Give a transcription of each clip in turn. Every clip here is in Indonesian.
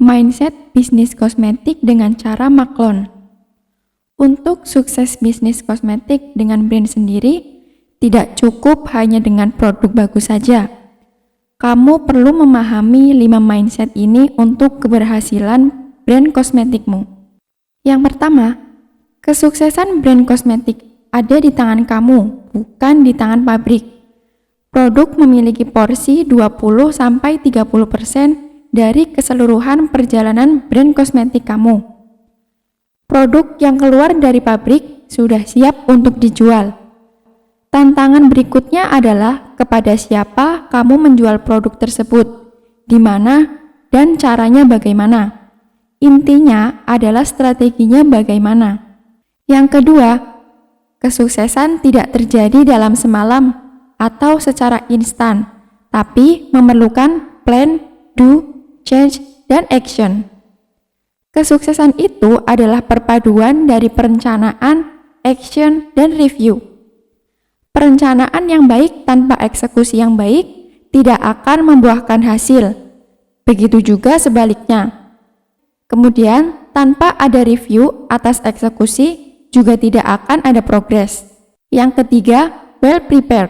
Mindset bisnis kosmetik dengan cara maklon. Untuk sukses bisnis kosmetik dengan brand sendiri, tidak cukup hanya dengan produk bagus saja. Kamu perlu memahami 5 mindset ini untuk keberhasilan brand kosmetikmu. Yang pertama, kesuksesan brand kosmetik ada di tangan kamu, bukan di tangan pabrik. Produk memiliki porsi 20-30% dari keseluruhan perjalanan brand kosmetik kamu. Produk yang keluar dari pabrik sudah siap untuk dijual. Tantangan berikutnya adalah kepada siapa kamu menjual produk tersebut, di mana, dan caranya bagaimana. Intinya adalah strateginya bagaimana. Yang kedua, kesuksesan tidak terjadi dalam semalam atau secara instan, tapi memerlukan plan, do, change, dan action. Kesuksesan itu adalah perpaduan dari perencanaan, action, dan review. Perencanaan yang baik tanpa eksekusi yang baik tidak akan membuahkan hasil. Begitu juga sebaliknya. Kemudian, tanpa ada review atas eksekusi juga tidak akan ada progres. Yang ketiga, well prepared.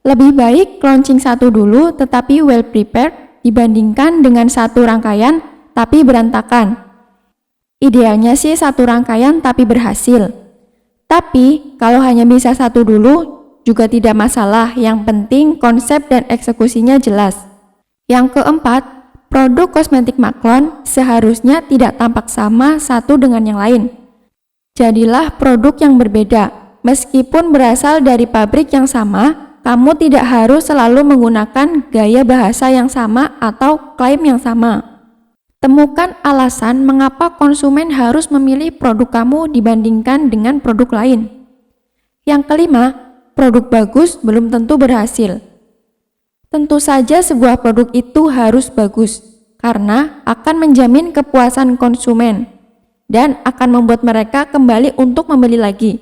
Lebih baik launching satu dulu tetapi well prepared dibandingkan dengan satu rangkaian tapi berantakan. Idealnya sih satu rangkaian tapi berhasil. Tapi kalau hanya bisa satu dulu juga tidak masalah, yang penting konsep dan eksekusinya jelas. Yang keempat, produk kosmetik maklon seharusnya tidak tampak sama satu dengan yang lain. Jadilah produk yang berbeda. Meskipun berasal dari pabrik yang sama, kamu tidak harus selalu menggunakan gaya bahasa yang sama atau klaim yang sama. Temukan alasan mengapa konsumen harus memilih produk kamu dibandingkan dengan produk lain. Yang kelima, produk bagus belum tentu berhasil. Tentu saja sebuah produk itu harus bagus, karena akan menjamin kepuasan konsumen dan akan membuat mereka kembali untuk membeli lagi.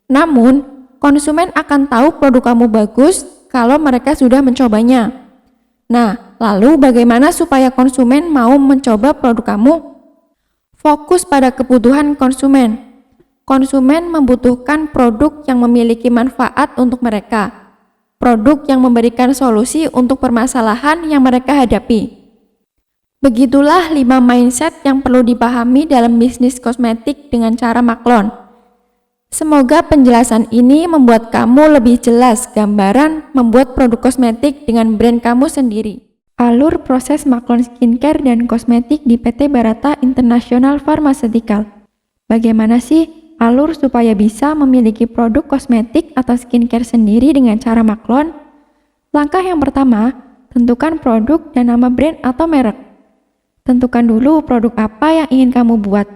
Namun, konsumen akan tahu produk kamu bagus kalau mereka sudah mencobanya. Nah, lalu bagaimana supaya konsumen mau mencoba produk kamu? Fokus pada kebutuhan konsumen. Konsumen membutuhkan produk yang memiliki manfaat untuk mereka. Produk yang memberikan solusi untuk permasalahan yang mereka hadapi. Begitulah 5 mindset yang perlu dipahami dalam bisnis kosmetik dengan cara maklon. Semoga penjelasan ini membuat kamu lebih jelas gambaran membuat produk kosmetik dengan brand kamu sendiri. Alur proses maklon skincare dan kosmetik di PT Barata International Pharmaceutical. Bagaimana sih alur supaya bisa memiliki produk kosmetik atau skincare sendiri dengan cara maklon? Langkah yang pertama, tentukan produk dan nama brand atau merek. Tentukan dulu produk apa yang ingin kamu buat.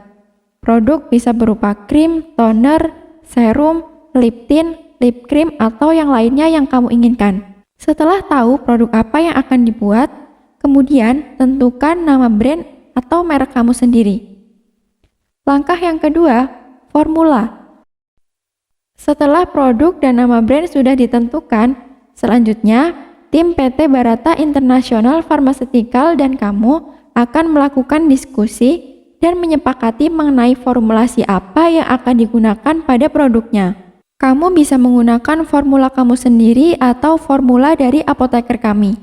Produk bisa berupa krim, toner, serum, lip tint, lip cream, atau yang lainnya yang kamu inginkan. Setelah tahu produk apa yang akan dibuat, kemudian tentukan nama brand atau merek kamu sendiri. Langkah yang kedua, formula. Setelah produk dan nama brand sudah ditentukan, selanjutnya tim PT Barata International Pharmaceutical dan kamu akan melakukan diskusi dan menyepakati mengenai formulasi apa yang akan digunakan pada produknya. Kamu bisa menggunakan formula kamu sendiri atau formula dari apoteker kami.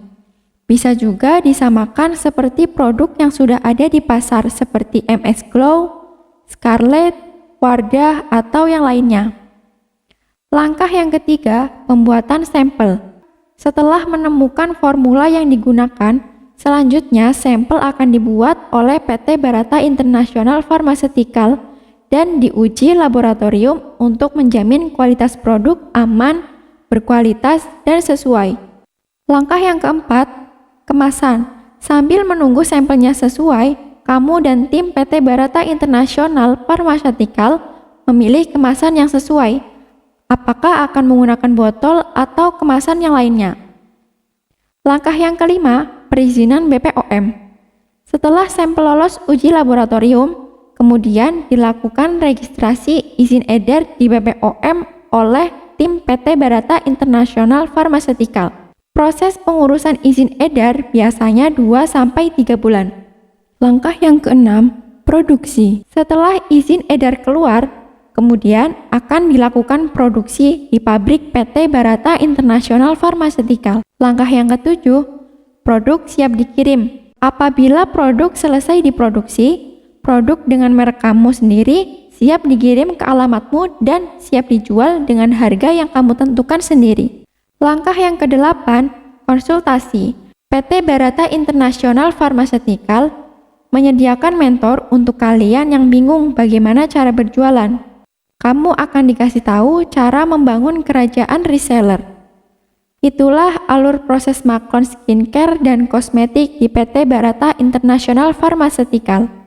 Bisa juga disamakan seperti produk yang sudah ada di pasar seperti MS Glow, Scarlett, Wardah, atau yang lainnya. Langkah yang ketiga, pembuatan sampel. Setelah menemukan formula yang digunakan, selanjutnya sampel akan dibuat oleh PT Barata International Pharmaceutical dan diuji laboratorium untuk menjamin kualitas produk aman, berkualitas, dan sesuai. Langkah yang keempat, kemasan. Sambil menunggu sampelnya sesuai, kamu dan tim PT Barata International Pharmaceutical memilih kemasan yang sesuai. Apakah akan menggunakan botol atau kemasan yang lainnya? Langkah yang kelima, perizinan BPOM. Setelah sampel lolos uji laboratorium, kemudian dilakukan registrasi izin edar di BPOM oleh tim PT Barata International Pharmaceutical. Proses pengurusan izin edar biasanya 2-3 bulan. Langkah yang keenam, produksi. Setelah izin edar keluar, kemudian akan dilakukan produksi di pabrik PT Barata International Pharmaceutical. Langkah yang ketujuh, produk siap dikirim. Apabila produk selesai diproduksi, produk dengan merek kamu sendiri siap dikirim ke alamatmu dan siap dijual dengan harga yang kamu tentukan sendiri. Langkah yang kedelapan, konsultasi. PT Barata International Pharmaceutical menyediakan mentor untuk kalian yang bingung bagaimana cara berjualan. Kamu akan dikasih tahu cara membangun kerajaan reseller. Itulah alur proses maklon skincare dan kosmetik di PT Barata International Pharmaceutical.